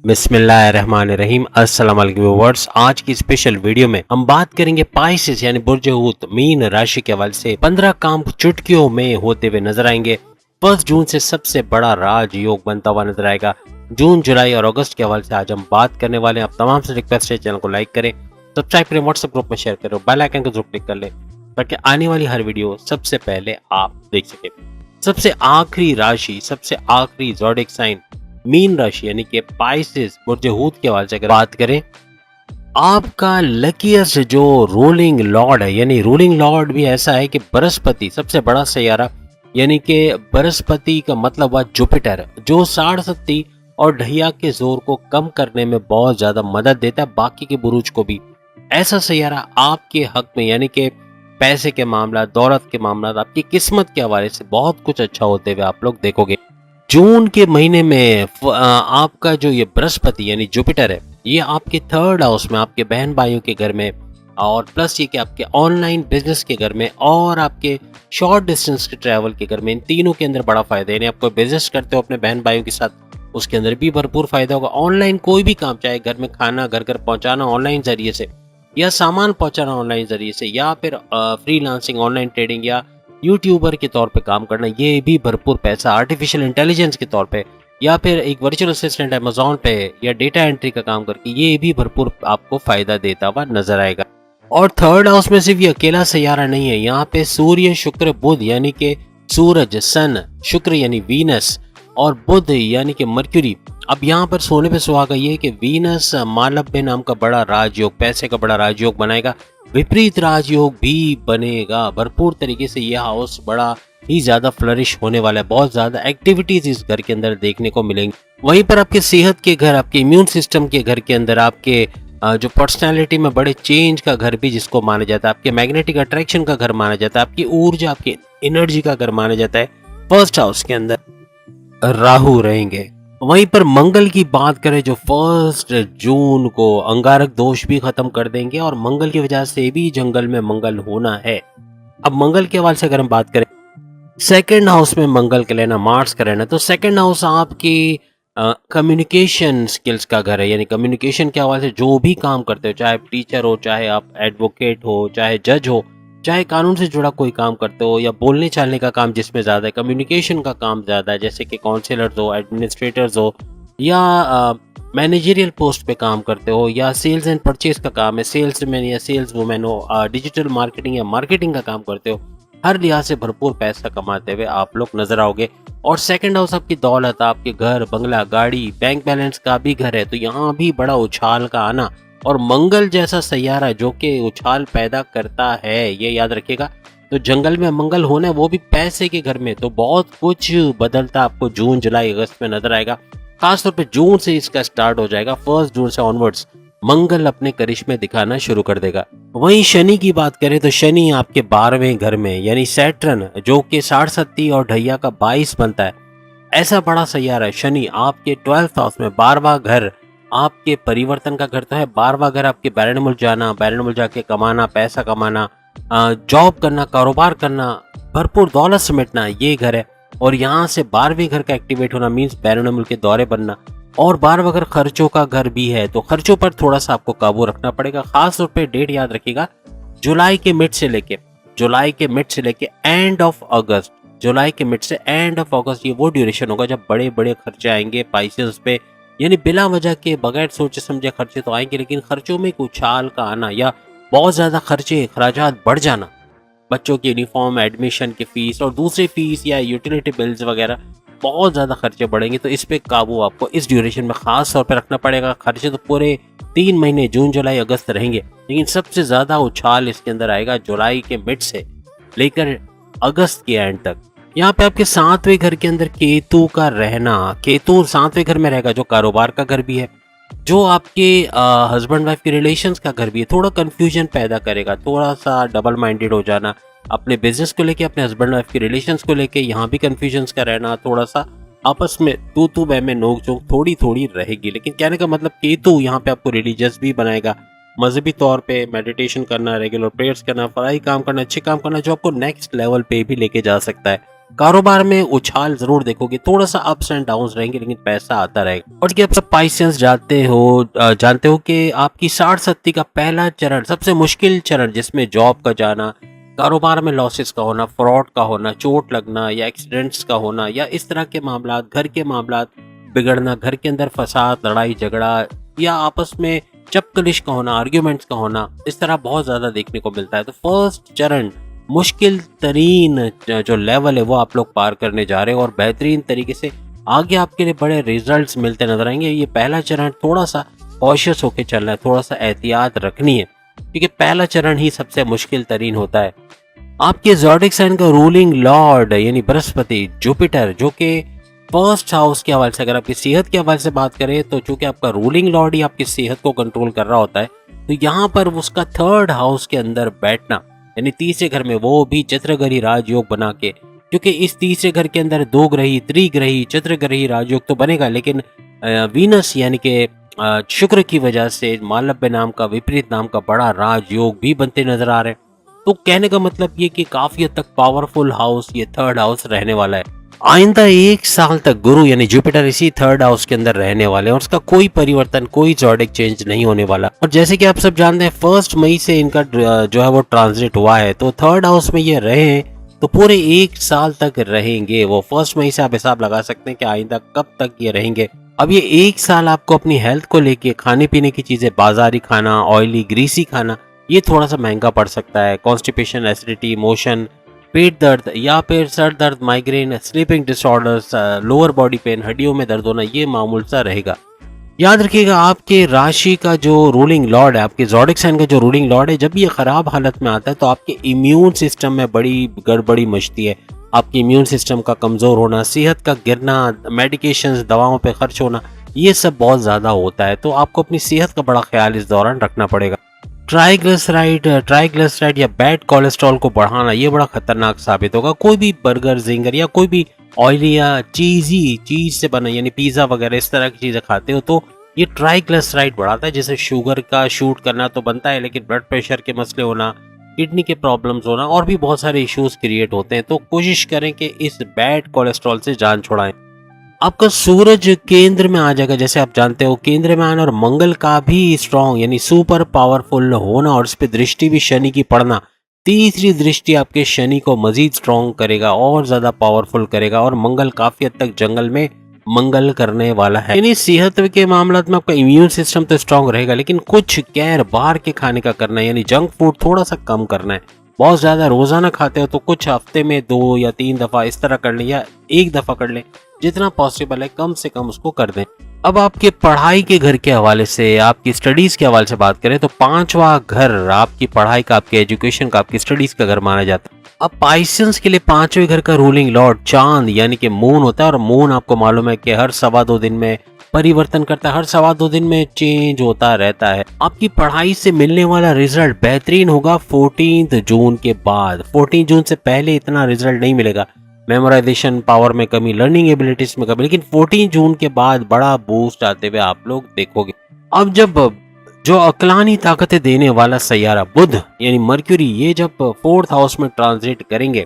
बिस्मिल्लाहिर्रहमानिर्रहीम। अस्सलाम वालेकुम व्यूअर्स। आज की स्पेशल वीडियो में हम बात करेंगे पाइसेस यानी बुर्ज हूत मीन राशि के हवाले से 15 काम चुटकियों में होते हुए नजर आएंगे। 1 जून से सबसे बड़ा राजयोग बनता हुआ नजर आएगा। जून, जुलाई और अगस्त के हवाले से आज हम बात करने वाले हैं। आप तमाम से रिक्वेस्ट है चैनल को लाइक करें, सब्सक्राइब करें, व्हाट्सएप ग्रुप में शेयर करें, बेल आइकन को जरूर क्लिक कर लें ताकि आने वाली हर वीडियो सबसे पहले आप देख सकें। सबसे आखिरी राशि, सबसे आखिरी ज़ोडिएक साइन मीन राशि यानी कि पाइसेस बुर्ज हूत के हवाले से अगर बात करें, आपका लकीएस्ट जो रूलिंग लॉर्ड है, यानी रूलिंग लॉर्ड भी ऐसा है कि बृहस्पति सबसे बड़ा सैयारा, यानी कि बृहस्पति का मतलब हुआ जुपिटर, जो साढ़े और ढैया के जोर को कम करने में बहुत ज्यादा मदद देता है, बाकी के बुरूज को भी। ऐसा सैयारा आपके हक में यानी कि पैसे के मामला, दौलत के मामला, आपकी किस्मत के हवाले से बहुत कुछ अच्छा होते हुए आप लोग देखोगे। जून के महीने में आपका जो ये बृहस्पति यानी जुपिटर है, ये आपके 3rd हाउस में, आपके बहन भाइयों के घर में, और प्लस ये कि आपके ऑनलाइन बिजनेस के घर में और आपके शॉर्ट डिस्टेंस के ट्रैवल के घर में, इन तीनों के अंदर बड़ा फायदा है। यानी आप कोई बिजनेस करते हो अपने बहन भाइयों के साथ, उसके अंदर भी भरपूर फायदा होगा। ऑनलाइन कोई भी काम, चाहे घर में खाना घर घर पहुंचाना ऑनलाइन जरिए से, या सामान पहुंचाना ऑनलाइन जरिए से, या फिर फ्रीलांसिंग, ऑनलाइन ट्रेडिंग, या यूट्यूबर के तौर पे काम करना, ये भी भरपूर पैसा। आर्टिफिशियल इंटेलिजेंस के तौर पे, या फिर एक वर्चुअल असिस्टेंट अमेज़न पे, या डेटा एंट्री का काम करके, ये भी भरपूर आपको फायदा देता हुआ नजर आएगा। और 3rd हाउस में सिर्फ ये अकेला सैयारा नहीं है, यहाँ पे सूर्य, शुक्र, बुध यानी कि सूरज, सन, शुक्र यानी वीनस, और बुध यानी कि मर्क्यूरी। अब यहाँ पर सोने पे सुहागा ये कि वीनस मालव्य नाम का बड़ा राजयोग, पैसे का बड़ा राजयोग बनाएगा। विपरीत राजयोग भी बनेगा। भरपूर तरीके से यह हाउस बड़ा ही ज्यादा फ्लरिश होने वाला है। बहुत ज्यादा एक्टिविटीज इस घर के अंदर देखने को मिलेंगी। वहीं पर आपके सेहत के घर, आपके इम्यून सिस्टम के घर के अंदर, आपके जो पर्सनालिटी में बड़े चेंज का घर भी जिसको माना जाता है, आपके मैग्नेटिक अट्रैक्शन का घर माना जाता है, आपकी ऊर्जा, आपकी एनर्जी का घर माना जाता है, 1st हाउस के अंदर राहु रहेंगे। वहीं पर मंगल की बात करें, जो 1 जून को अंगारक दोष भी खत्म कर देंगे, और मंगल की वजह से भी जंगल में मंगल होना है। अब मंगल के हवाले से अगर हम बात करें, 2nd हाउस में मंगल का लेना, मार्स का रहना, तो 2nd हाउस आपकी कम्युनिकेशन स्किल्स का घर है। यानी कम्युनिकेशन के हवाले से जो भी काम करते हो, चाहे आप टीचर हो, चाहे आप एडवोकेट हो, चाहे जज हो, चाहे कानून से जुड़ा कोई काम करते हो, या बोलने चालने का काम जिसमें ज़्यादा है, कम्युनिकेशन का काम ज़्यादा है, जैसे कि काउंसलर्स हो, एडमिनिस्ट्रेटर्स हो, या मैनेजरियल पोस्ट पे काम करते हो, या सेल्स एंड परचेज का काम है, सेल्समैन या सेल्स वुमेन हो, डिजिटल मार्केटिंग या मार्केटिंग का काम करते हो, हर लिहाज से भरपूर पैसा कमाते हुए आप लोग नजर आओगे। और 2nd हाउस आपकी दौलत, आपके घर, बंगला, गाड़ी, बैंक बैलेंस का भी घर है, तो यहाँ भी बड़ा उछाल का आना। और मंगल जैसा सैयारा जो कि उछाल पैदा करता है, ये याद रखिएगा। तो जंगल में मंगल होना है, वो भी पैसे के घर में, तो बहुत कुछ बदलता आपको जून, जुलाई, अगस्त में नजर आएगा। खासतौर पे जून से इसका स्टार्ट हो जाएगा। 1 जून से ऑनवर्ड्स मंगल अपने करिश्मे दिखाना शुरू कर देगा। वहीं शनि की बात करें तो शनि आपके 12वें घर में, यानी सैटर्न जो कि 60 और ढैया का 22 बनता है, ऐसा बड़ा सैयारा है। शनि आपके 12th हाउस में, 12वां घर आपके परिवर्तन का घर तो है। 12वां घर आपके बैरन मुल्क जाना, बैरन मुल्क जाके कमाना, पैसा कमाना, जॉब करना, कारोबार करना, भरपूर दौलत समेटना, ये घर है। और यहाँ से 12वें घर का एक्टिवेट होना मीन्स बैरन मुल्क के दौरे बनना। और 12वां घर खर्चों का घर भी है, तो खर्चों पर थोड़ा सा आपको काबू रखना पड़ेगा। खास तौर पे डेट याद रखिएगा, जुलाई के मिड से लेके एंड ऑफ अगस्त, जुलाई के मिड से एंड ऑफ अगस्त, ये वो ड्यूरेशन होगा जब बड़े बड़े खर्चे आएंगे पाइसेस पे। यानी बिला वजह के, बगैर सोचे समझे खर्चे तो आएंगे, लेकिन खर्चों में एक उछाल का आना, या बहुत ज्यादा खर्चे, अखराजात बढ़ जाना, बच्चों की यूनिफॉर्म, एडमिशन की फीस और दूसरी फीस या यूटिलिटी बिल्स वगैरह, बहुत ज़्यादा खर्चे बढ़ेंगे। तो इस पे काबू आपको इस ड्यूरेशन में खास तौर पे रखना पड़ेगा। खर्चे तो पूरे 3 महीने जून, जुलाई, अगस्त रहेंगे, लेकिन सबसे ज़्यादा उछाल इसके अंदर आएगा जुलाई के मिड से लेकर अगस्त के एंड तक। यहाँ पे आपके 7वें घर के अंदर केतु का रहना, केतु 7वें घर में रहेगा, जो कारोबार का घर भी है, जो आपके हस्बैंड वाइफ के रिलेशंस का घर भी है। थोड़ा कंफ्यूजन पैदा करेगा, थोड़ा सा डबल माइंडेड हो जाना अपने बिजनेस को लेके, अपने हस्बैंड वाइफ के रिलेशंस को लेके, यहाँ भी कंफ्यूजन्स का रहना, थोड़ा सा आपस में तू बह में नोक झोंक थोड़ी थोड़ी रहेगी। लेकिन कहने का मतलब केतु यहाँ पे आपको रिलीजियस भी बनाएगा, मजहबी तौर पे मेडिटेशन करना, रेगुलर प्रेयर्स करना, फराही काम करना, अच्छे काम करना, जो आपको नेक्स्ट लेवल पे भी लेके जा सकता है। कारोबार में उछाल जरूर देखोगे, थोड़ा सा अप्स एंड डाउन्स रहेंगे, लेकिन पैसा आता रहेगा। और क्या आप सब पाइसेंस जानते हो कि आपकी 60-70 का पहला चरण सबसे मुश्किल चरण, जिसमें जॉब का जाना, कारोबार में लॉसेस का होना, फ्रॉड का होना, चोट लगना या एक्सीडेंट्स का होना या इस तरह के मामला, घर के मामला बिगड़ना, घर के अंदर फसाद, लड़ाई झगड़ा या आपस में चपकलिश का होना, आर्ग्यूमेंट्स का होना, इस तरह बहुत ज्यादा देखने को मिलता है। तो फर्स्ट चरण मुश्किल तरीन जो लेवल है वो आप लोग पार करने जा रहे हो और बेहतरीन तरीके से आगे आपके लिए बड़े रिजल्ट्स मिलते नजर आएंगे। ये पहला चरण थोड़ा सा कॉशियस होकर चलना है, थोड़ा सा एहतियात रखनी है, क्योंकि पहला चरण ही सबसे मुश्किल तरीन होता है। आपके ज़ोडिक साइन का रूलिंग लॉर्ड यानी बृहस्पति, जुपिटर, जो कि फर्स्ट हाउस के हवाले से, अगर आपकी सेहत के हवाले से बात करें तो चूंकि आपका रूलिंग लॉर्ड ही आपकी सेहत को कंट्रोल कर रहा होता है, तो यहाँ पर उसका थर्ड हाउस के अंदर बैठना यानी तीसरे घर में, वो भी चित्रग्रही राजयोग बना के, क्योंकि इस तीसरे घर के अंदर दो ग्रही, त्रिग्रही, चित्रग्रही राजयोग तो बनेगा, लेकिन वीनस यानी कि शुक्र की वजह से मालव्य नाम का, विपरीत नाम का बड़ा राजयोग भी बनते नजर आ रहे हैं। तो कहने का मतलब ये कि काफी हद तक पावरफुल हाउस ये थर्ड हाउस रहने वाला है। आइंदा 1 साल तक गुरु यानी जुपिटर इसी थर्ड हाउस के अंदर रहने वाले हैं और उसका कोई परिवर्तन, कोई ज़ोडिक चेंज नहीं होने वाला। और जैसे कि आप सब जानते हैं 1 मई से इनका जो है वो ट्रांजिट हुआ है, तो थर्ड हाउस में ये रहे हैं तो पूरे 1 साल तक रहेंगे। वो 1 मई से आप हिसाब लगा सकते हैं कि आइंदा कब तक ये रहेंगे। अब ये 1 साल आपको अपनी हेल्थ को लेके, खाने पीने की चीजें, बाजारी खाना, ऑयली ग्रीसी खाना, ये थोड़ा सा महंगा पड़ सकता है। कॉन्स्टिपेशन, एसिडिटी, मोशन, पेट दर्द या फिर सर दर्द, migraine, sleeping disorders, lower body pain, हड्डियों में दर्द होना, ये मामूल सा रहेगा। याद रखिएगा आपके राशि का जो रूलिंग लॉर्ड है, आपके ज़ोडिक साइन का जो रूलिंग लॉर्ड है, जब ये खराब हालत में आता है तो आपके इम्यून सिस्टम में बड़ी गड़बड़ी मचती है। आपके इम्यून सिस्टम का कमज़ोर होना, सेहत का गिरना, मेडिकेशंस, दवाओं पे खर्च होना, ये सब बहुत ज़्यादा होता है। तो आपको अपनी सेहत का बड़ा ख्याल इस दौरान रखना पड़ेगा। ट्राइग्लिसराइड या बैड कोलेस्ट्रॉल को बढ़ाना, ये बड़ा खतरनाक साबित होगा। कोई भी बर्गर, जिंगर या कोई भी ऑयली या चीज से बना यानी पिज्जा वगैरह इस तरह की चीजें खाते हो तो ये ट्राइग्लिसराइड बढ़ाता है, जिससे शुगर का शूट करना तो बनता है, लेकिन ब्लड प्रेशर के मसले होना, किडनी के प्रॉब्लम्स होना और भी बहुत सारे इश्यूज क्रिएट होते हैं। तो कोशिश करें कि इस बैड कोलेस्ट्रॉल से जान छुड़ाएं। आपका सूरज केंद्र में आ जाएगा, जैसे आप जानते हो केंद्र में आना, और मंगल का भी स्ट्रॉन्ग यानी सुपर पावरफुल होना और इस पे दृष्टि भी शनि की पड़ना, तीसरी दृष्टि आपके शनि को मजीद स्ट्रॉन्ग करेगा और ज्यादा पावरफुल करेगा। और मंगल काफी हद तक जंगल में मंगल करने वाला है, यानी सेहत के मामला में आपका इम्यून सिस्टम तो स्ट्रॉन्ग रहेगा, लेकिन कुछ गैर बाहर के खाने का करना है, यानी जंक फूड थोड़ा सा कम करना है। बहुत ज्यादा रोजाना खाते हो तो कुछ हफ्ते में 2 या 3 दफा इस तरह कर लें या 1 दफा कर लें, जितना पॉसिबल है कम से कम उसको कर दें। अब आपके पढ़ाई के घर के हवाले से, आपकी स्टडीज के हवाले से बात करें तो 5वां घर आपकी पढ़ाई का, आपके एजुकेशन का, आपकी स्टडीज का घर माना जाता है। अब पाइसेंस के लिए 5वें घर का रूलिंग लॉर्ड चांद यानी कि मून होता है, और मून आपको मालूम है कि हर 2.25 दिन में परिवर्तन करता है, हर 2.25 दिन में चेंज होता रहता है। आपकी पढ़ाई से मिलने वाला रिजल्ट बेहतरीन होगा 14 जून के बाद। 14 जून से पहले इतना रिजल्ट नहीं मिलेगा, मेमोराइजेशन पावर में कमी, लर्निंग एबिलिटीज में कमी, लेकिन 14 जून के बाद बड़ा बूस्ट आते हुए आप लोग देखोगे। अब जब जो अकलानी ताकतें देने वाला सैयारा बुध यानी मर्क्यूरी, ये जब 4th हाउस में ट्रांजिट करेंगे,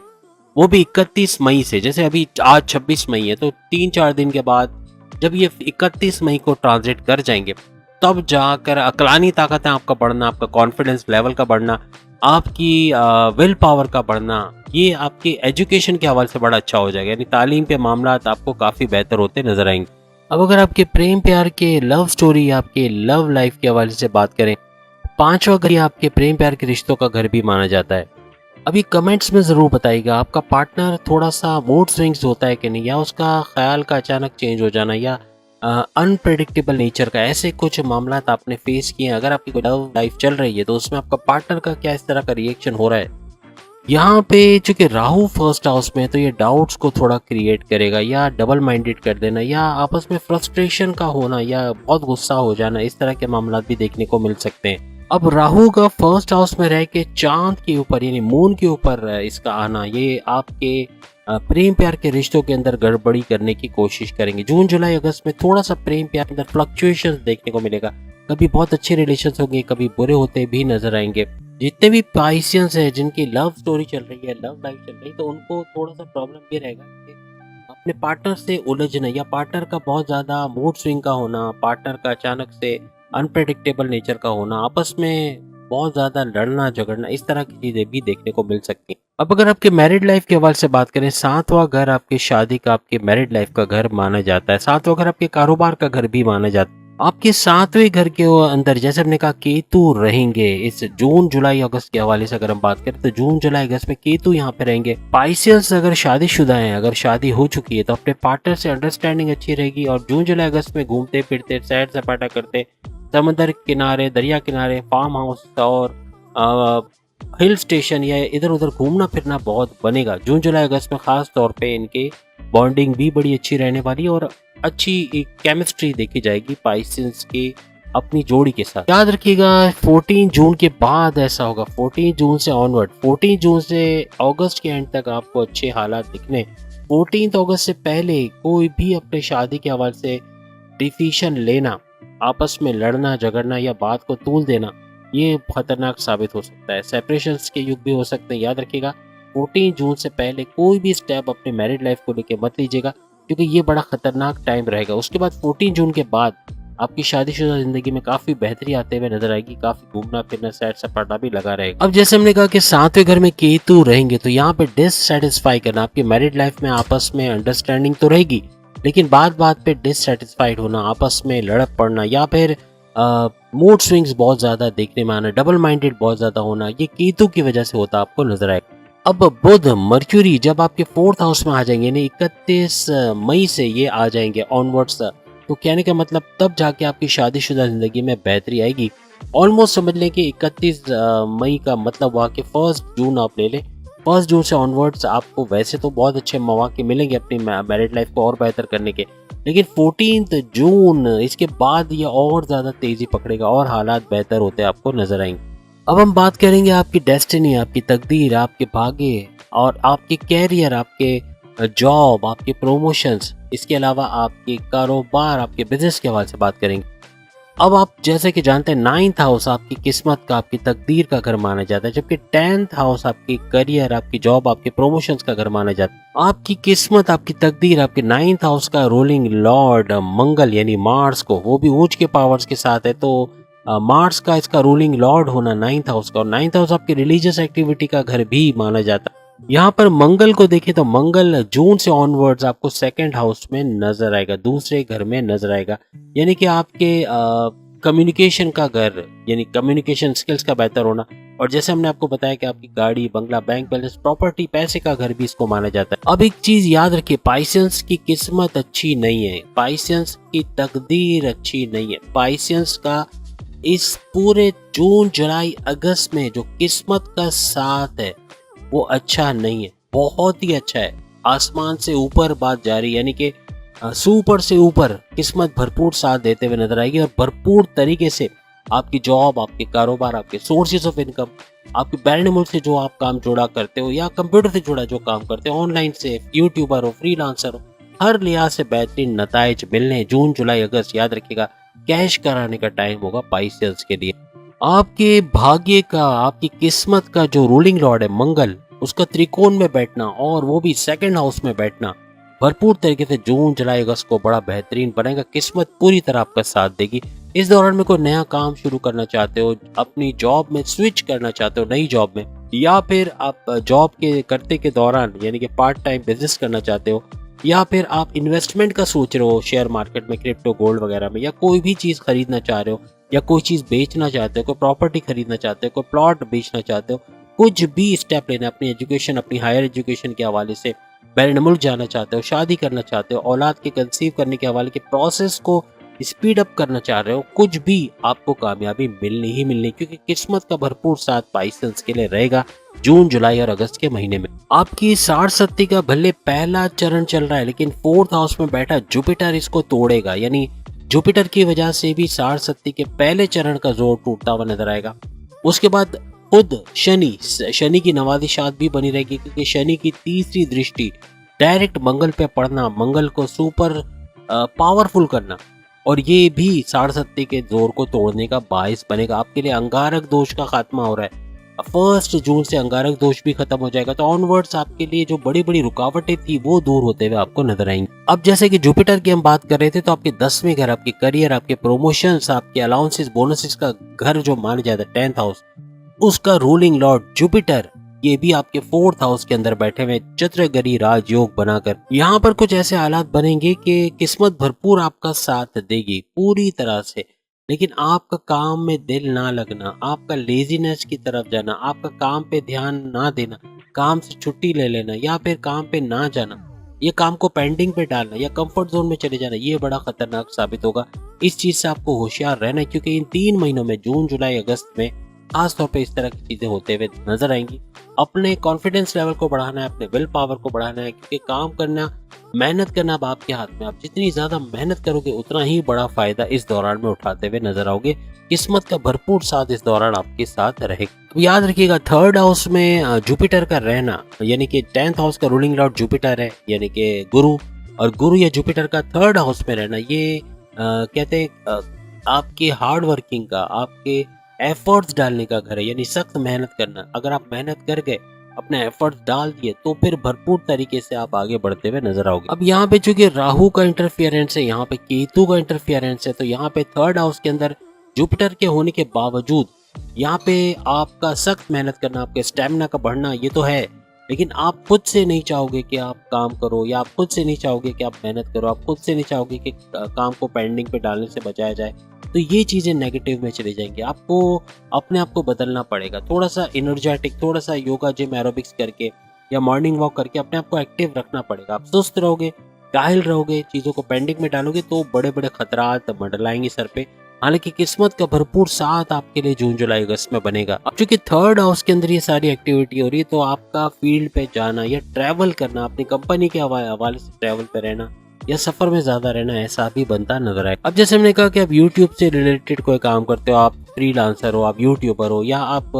वो भी 31 मई से, जैसे अभी आज 26 मई है तो 3-4 दिन के बाद जब ये 31 मई को ट्रांजिट कर जाएंगे, तब जाकर अकलानी ताकतें आपका बढ़ना, आपका कॉन्फिडेंस लेवल का बढ़ना, आपकी विल पावर का बढ़ना, ये आपकी एजुकेशन के हवाले से बड़ा अच्छा हो जाएगा, यानी तालीम के मामला आपको काफ़ी बेहतर होते नजर आएंगे। अब अगर आपके प्रेम प्यार के, लव स्टोरी, आपके लव लाइफ के हवाले से बात करें, 5वां घर आपके प्रेम प्यार के रिश्तों का घर भी माना जाता है। अभी कमेंट्स में ज़रूर बताइएगा आपका पार्टनर थोड़ा सा मूड स्विंग्स होता है कि नहीं, या उसका ख्याल का अचानक चेंज हो जाना, या अनप्रेडिक्टेबल नेचर का, ऐसे कुछ मामला आपने फेस किए हैं। अगर आपकी कोई लव लाइफ चल रही है तो उसमें आपका पार्टनर का क्या इस तरह का रिएक्शन हो रहा है। यहाँ पे चूंकि राहु 1st हाउस में है तो ये डाउट्स को थोड़ा क्रिएट करेगा, या डबल माइंडेड कर देना, या आपस में फ्रस्ट्रेशन का होना, या बहुत गुस्सा हो जाना, इस तरह के मामला भी देखने को मिल सकते हैं। अब राहु का 1st हाउस में रह के चांद के ऊपर यानी मून के ऊपर इसका आना, ये आपके प्रेम प्यार के रिश्तों के अंदर गड़बड़ी करने की कोशिश करेंगे। जून जुलाई अगस्त में थोड़ा सा प्रेम प्यार के अंदर फ्लक्चुएशंस देखने को मिलेगा, कभी बहुत अच्छे रिलेशंस होंगे, कभी बुरे होते भी नजर आएंगे। जितने भी पाइसियंस है जिनकी लव स्टोरी चल रही है, लव लाइफ चल रही है, तो उनको थोड़ा सा प्रॉब्लम ये रहेगा कि अपने पार्टनर से उलझना या पार्टनर का बहुत ज़्यादा मूड स्विंग का होना, पार्टनर का अचानक से अनप्रेडिक्टेबल नेचर का होना, आपस में बहुत ज़्यादा लड़ना झगड़ना, इस तरह की चीज़ें भी देखने को मिल सकती हैं। अब अगर आपके मैरिड लाइफ के हवाले से बात करें, सातवां घर आपकी शादी का, आपके मैरिड लाइफ का घर माना जाता है। सातवां घर आपके कारोबार का घर भी माना जाता है। आपके सातवें घर के अंदर जैसे हमने कहा केतु रहेंगे इस जून जुलाई अगस्त के हवाले से। अगर हम बात करें तो जून जुलाई अगस्त में केतु यहाँ पे रहेंगे। पाइसियस अगर शादीशुदा हैं, अगर शादी हो चुकी है, तो अपने पार्टनर से अंडरस्टैंडिंग अच्छी रहेगी और जून जुलाई अगस्त में घूमते फिरते सैर सपाटा करते समंदर किनारे, दरिया किनारे, फार्म हाउस और हिल स्टेशन या इधर उधर घूमना फिरना बहुत बनेगा। जून जुलाई अगस्त में खास तौर पे इनकी बॉन्डिंग भी बड़ी अच्छी रहने वाली है और अच्छी एक केमिस्ट्री देखी जाएगी पाइसेंस की अपनी जोड़ी के साथ। याद रखिएगा 14 जून के बाद ऐसा होगा, 14 जून से ऑनवर्ड, 14 जून से अगस्त के एंड तक आपको अच्छे हालात दिखने। 14 अगस्त से पहले कोई भी अपने शादी के हवाले से डिसीजन लेना, आपस में लड़ना झगड़ना या बात को तूल देना, ये खतरनाक साबित हो सकता है। सेपरेशंस के युग भी हो सकते हैं। याद रखिएगा 14 जून से पहले कोई भी स्टेप अपने मैरिड लाइफ को लेकर मत लीजिएगा, क्योंकि ये बड़ा खतरनाक टाइम रहेगा। उसके बाद 14 जून के बाद आपकी शादीशुदा जिंदगी में काफी बेहतरी आते हुए नजर आएगी, काफी घूमना फिरना सैर सपाटा भी लगा रहेगा। अब जैसे हमने कहा कि सातवें घर में केतु रहेंगे, तो यहाँ पे डिससेटिस्फाई करना, आपकी मैरिड लाइफ में आपस में अंडरस्टैंडिंग तो रहेगी, लेकिन बात बात पे डिससेटिस्फाइड होना, आपस में लड़प पड़ना या फिर मूड स्विंग्स बहुत ज्यादा देखने में आना, डबल माइंडेड बहुत ज्यादा होना, ये केतु की वजह से होता आपको नजर आएगा। अब बुध मर्क्यूरी जब आपके 4th हाउस में आ जाएंगे, यानी 31 मई से ये आ जाएंगे ऑनवर्ड्स, तो कहने का मतलब तब जाके आपकी शादीशुदा जिंदगी में बेहतरी आएगी। ऑलमोस्ट समझ लें कि 31 मई का मतलब हुआ कि 1 जून आप ले लें। 1 जून से ऑनवर्ड्स आपको वैसे तो बहुत अच्छे मौके मिलेंगे अपनी मैरिड लाइफ को और बेहतर करने के, लेकिन 14 जून इसके बाद ये और ज़्यादा तेज़ी पकड़ेगा और हालात बेहतर होते आपको नजर आएंगे। अब हम बात करेंगे आपकी डेस्टिनी, आपकी तकदीर, आपके भाग्य और आपके कैरियर, आपके जॉब, आपके प्रमोशंस, इसके अलावा आपके कारोबार, आपके बिजनेस के हवाले से बात करेंगे। अब आप जैसे कि जानते हैं 9th हाउस आपकी किस्मत का, आपकी तकदीर का घर माना जाता है, जबकि 10th हाउस आपकी करियर, आपकी जॉब, आपके प्रमोशंस का घर माना जाता है। आपकी किस्मत, आपकी तकदीर, आपके 9th हाउस का रूलिंग लॉर्ड मंगल यानी मार्स को, वो भी ऊंच के पावर्स के साथ है, तो मार्स का इसका रूलिंग लॉर्ड होना 9th हाउस का, और 9th हाउस आपकी रिलीजियस एक्टिविटी का घर भी माना जाता है। यहाँ पर मंगल को देखें तो मंगल जून से ऑनवर्ड्स आपको 2nd हाउस में नजर आएगा, दूसरे घर में नजर आएगा, यानी कि आपके कम्युनिकेशन का घर, यानी कम्युनिकेशन स्किल्स का बेहतर होना। और जैसे हमने आपको बताया कि आपकी गाड़ी, बंगला, बैंक बैलेंस, प्रॉपर्टी, पैसे का घर भी इसको माना जाता है। अब एक चीज याद रखिए, पाइसेंस की किस्मत अच्छी नहीं है, पाइसेंस की तकदीर अच्छी नहीं है, पाइसेंस का इस पूरे जून जुलाई अगस्त में जो किस्मत का साथ है वो अच्छा नहीं है, बहुत ही अच्छा है। आसमान से ऊपर बात जा रही है, यानी कि सुपर से ऊपर किस्मत भरपूर साथ देते हुए नजर आएगी और भरपूर तरीके से आपकी जॉब, आपके कारोबार, आपके सोर्सेज ऑफ इनकम, आपके बैरन मुल्क से जो आप काम जुड़ा करते हो या कंप्यूटर से जुड़ा जो काम करते हो, ऑनलाइन से, यूट्यूबर हो, फ्रीलांसर हो, हर लिहाज से बेहतरीन नताइज मिलने जून जुलाई अगस्त। याद रखिएगा कैश कराने का टाइम होगा पाइसेंस के लिए। आपके भाग्य का, आपकी किस्मत का जो रूलिंग लॉर्ड है मंगल, उसका त्रिकोण में बैठना और वो भी 2nd हाउस में बैठना भरपूर तरीके से जून जुलाई अगस्त को बड़ा बेहतरीन बनाएगा। किस्मत पूरी तरह आपका साथ देगी। इस दौरान में कोई नया काम शुरू करना चाहते हो, अपनी जॉब में स्विच करना चाहते हो नई जॉब में, या फिर आप जॉब के करते के दौरान यानी कि पार्ट टाइम बिजनेस करना चाहते हो, या फिर आप इन्वेस्टमेंट का सोच रहे हो शेयर मार्केट में, क्रिप्टो, गोल्ड वगैरह में, या कोई भी चीज़ खरीदना चाह रहे हो, या कोई चीज़ बेचना चाहते हो, कोई प्रॉपर्टी खरीदना चाहते हो, कोई प्लॉट बेचना चाहते हो, कुछ भी स्टेप लेना, अपनी एजुकेशन, अपनी हायर एजुकेशन के हवाले से बैरन मुल्क जाना चाहते हो, शादी करना चाहते हो, औलाद के कंसीव करने के हवाले के प्रोसेस को स्पीड अप करना चाह रहे हो, कुछ भी आपको कामयाबी मिलनी ही मिलनी, क्योंकि किस्मत का भरपूर साथ पाइसेंस के लिए रहेगा जून जुलाई और अगस्त के महीने में। आपकी 60-70 का भले पहला चरण चल रहा है, लेकिन 4th हाउस में बैठा जुपिटर इसको तोड़ेगा, यानी जुपिटर की वजह से भी 60-70 के पहले चरण का जोर टूटता हुआ नजर आएगा। उसके बाद खुद शनि की नवाजिशात भी बनी रहेगी, क्योंकि शनि की तीसरी दृष्टि डायरेक्ट मंगल पे पड़ना, मंगल को सुपर पावरफुल करना, और ये भी 60-70 के जोर को तोड़ने का बायस बनेगा। आपके लिए अंगारक दोष का खात्मा हो रहा है, 1 जून से अंगारक दोष भी खत्म हो जाएगा, तो ऑनवर्ड्स आपके लिए जो बड़ी बड़ी रुकावटें थी वो दूर होते हुए आपको नजर आएंगी। अब जैसे कि जुपिटर की हम बात कर रहे थे, तो आपके 10वें घर, आपके करियर, आपके प्रमोशंस, आपके अलाउंसेस, बोनसेस का घर जो माना जाता है 10th हाउस, उसका रूलिंग लॉर्ड जुपिटर ये भी आपके 4th हाउस के अंदर बैठे हुए चतुर्ग्रही राजयोग बनाकर यहाँ पर कुछ ऐसे हालात बनेंगे कि किस्मत भरपूर आपका साथ देगी पूरी तरह से। लेकिन आपका काम में दिल ना लगना, आपका लेजीनेस की तरफ जाना, आपका काम पे ध्यान ना देना, काम से छुट्टी ले लेना या फिर काम पे ना जाना, ये काम को पेंडिंग पे डालना या कंफर्ट जोन में चले जाना, ये बड़ा खतरनाक साबित होगा। इस चीज से आपको होशियार रहना है, क्योंकि इन 3 महीनों में जून जुलाई अगस्त में खास तौर पे इस तरह की चीजें होते हुए नजर आएंगी। अपने कॉन्फिडेंस लेवल को बढ़ाना है, अपने विल पावर को बढ़ाना है, क्योंकि काम करना, मेहनत करना अब आपके हाथ में। आप जितनी ज्यादा मेहनत करोगे उतना ही बड़ा फायदा इस दौरान में उठाते हुए नजर आओगे। किस्मत का भरपूर साथ इस दौरान आपके साथ रहेगा। तो याद रखिएगा 3rd हाउस में जुपिटर का रहना, यानी कि 10th हाउस का रूलिंग लॉर्ड जुपिटर है, यानी कि गुरु, और गुरु या जुपिटर का 3rd हाउस में रहना, ये कहते हैं आपके हार्ड वर्किंग का, आपके एफर्ट्स डालने का घर है, यानी सख्त मेहनत करना। अगर आप मेहनत कर गए, अपने एफर्ट्स डाल दिए, तो फिर भरपूर तरीके से आप आगे बढ़ते हुए नजर आओगे। अब यहाँ पे चूंकि राहु का इंटरफियरेंस है, यहाँ पे केतु का इंटरफियरेंस है, तो यहाँ पे 3rd हाउस के अंदर जुपिटर के होने के बावजूद यहाँ पे आपका सख्त मेहनत करना, आपके स्टेमिना का बढ़ना ये तो है, लेकिन आप खुद से नहीं चाहोगे कि आप काम करो, या आप खुद से नहीं चाहोगे कि आप मेहनत करो, आप खुद से नहीं चाहोगे कि काम को पेंडिंग पे डालने से बचाया जाए, तो ये चीजें नेगेटिव में चली जाएंगी। आपको अपने आप को बदलना पड़ेगा, थोड़ा सा एनर्जेटिक, थोड़ा सा योगा जिम एरोबिक्स करके या मॉर्निंग वॉक करके अपने आप को एक्टिव रखना पड़ेगा। आप सुस्त रहोगे, काहिल रहोगे, चीजों को पेंडिंग में डालोगे, तो बड़े बड़े खतरात मंडलाएंगे सर पे। हालांकि किस्मत का भरपूर साथ आपके लिए जून जुलाई अगस्त में बनेगा। अब चूंकि 3rd हाउस के अंदर ये सारी एक्टिविटी हो रही है, तो आपका फील्ड पे जाना या ट्रैवल करना, अपनी कंपनी के हवाले से ट्रैवल पे रहना या सफर में ज्यादा रहना, ऐसा भी बनता नजर आए। अब जैसे हमने कहा कि आप YouTube से रिलेटेड कोई काम करते हो, आप फ्रीलांसर हो, आप यूट्यूबर हो, या आप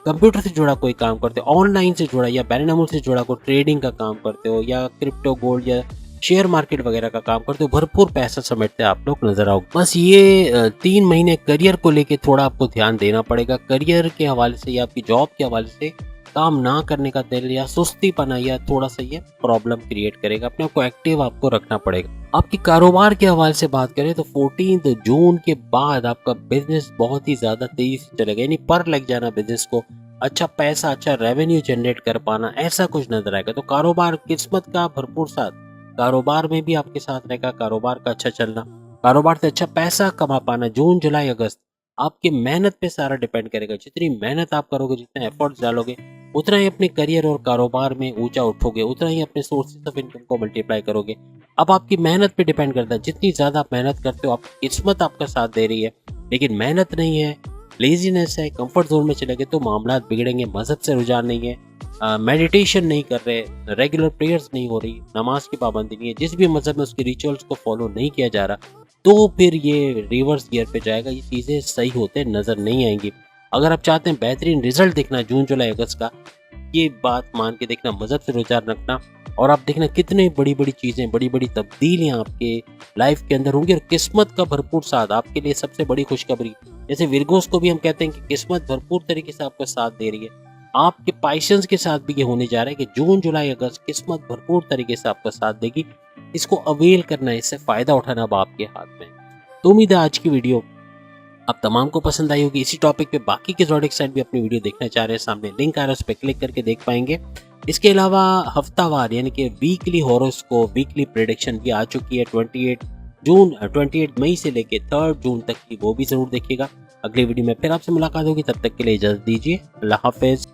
कंप्यूटर से जुड़ा कोई काम करते हो, ऑनलाइन से जुड़ा या बैरिनामूल से जुड़ा कोई ट्रेडिंग का काम करते हो, या क्रिप्टो गोल्ड या शेयर मार्केट वगैरह का काम करते हो, भरपूर पैसा समेटते आप लोग नजर आओगे। बस ये 3 महीने करियर को लेके थोड़ा आपको ध्यान देना पड़ेगा। करियर के हवाले से या आपकी जॉब के हवाले से काम ना करने का दिल या सुस्ती पना या थोड़ा सा ये प्रॉब्लम क्रिएट करेगा। अपने आप को एक्टिव आपको रखना पड़ेगा। आपकी कारोबार के हवाले से बात करें तो 14 जून के बाद आपका बिजनेस बहुत ही ज्यादा तेजी से चलेगा, यानी पर लग जाना बिजनेस को, अच्छा पैसा, अच्छा रेवेन्यू जनरेट कर पाना, ऐसा कुछ नजर आएगा। तो कारोबार, किस्मत का भरपूर साथ कारोबार में भी आपके साथ रहेगा। कारोबार का अच्छा चलना, कारोबार से अच्छा पैसा कमा पाना, जून जुलाई अगस्त आपकी मेहनत पे सारा डिपेंड करेगा। जितनी मेहनत आप करोगे, जितने एफर्ट्स डालोगे, उतना ही अपने करियर और कारोबार में ऊंचा उठोगे, उतना ही अपने सोर्सेज ऑफ इनकम को मल्टीप्लाई करोगे। अब आपकी मेहनत पे डिपेंड करता है, जितनी ज्यादा आप मेहनत करते हो, आपकी किस्मत आपका साथ दे रही है, लेकिन मेहनत नहीं है, लेजीनेस है, कंफर्ट जोन में चले गए, तो मामला बिगड़ेंगे। मजहब से रुझान नहीं है, मेडिटेशन नहीं कर रहे, रेगुलर प्रेयर्स नहीं हो रही, नमाज की पाबंदी नहीं है, जिस भी मजहब में उसके रिचुअल्स को फॉलो नहीं किया जा रहा, तो फिर ये रिवर्स गियर पे जाएगा। ये चीजें सही होते नजर नहीं आएंगी। अगर आप चाहते हैं बेहतरीन रिजल्ट देखना जून जुलाई अगस्त का, ये बात मान के देखना, मजहब से रुझान रखना, और आप देखना कितने बड़ी बड़ी चीजें, बड़ी बड़ी तब्दीलियां आपके लाइफ के अंदर होंगी, और किस्मत का भरपूर साथ आपके लिए सबसे बड़ी खुशखबरी। जैसे विरगोस को भी हम कहते हैं कि किस्मत भरपूर तरीके से आपका साथ दे रही है, आपके पाइशंस के साथ भी ये होने जा रहा है कि जून जुलाई अगस्त किस्मत भरपूर तरीके से आपका साथ देगी। इसको अवेल करना है, इससे फायदा उठाना अब आपके हाथ में। तो उम्मीद है आज की वीडियो आप तमाम को पसंद आई होगी। इसी टॉपिक पे बाकी के ज़ोडिएक साइन भी अपनी वीडियो देखना चाह रहे हैं, सामने लिंक आ रहा है, उस पर क्लिक करके देख पाएंगे। इसके अलावा हफ्तावार यानी कि वीकली हॉरोस्कोप, वीकली प्रेडिक्शन भी आ चुकी है 28 मई से लेके 3 जून तक की, वो भी जरूर देखिएगा। अगली वीडियो में फिर आपसे मुलाकात होगी, तब तक के लिए इजाजत दीजिए। अल्लाह हाफिज।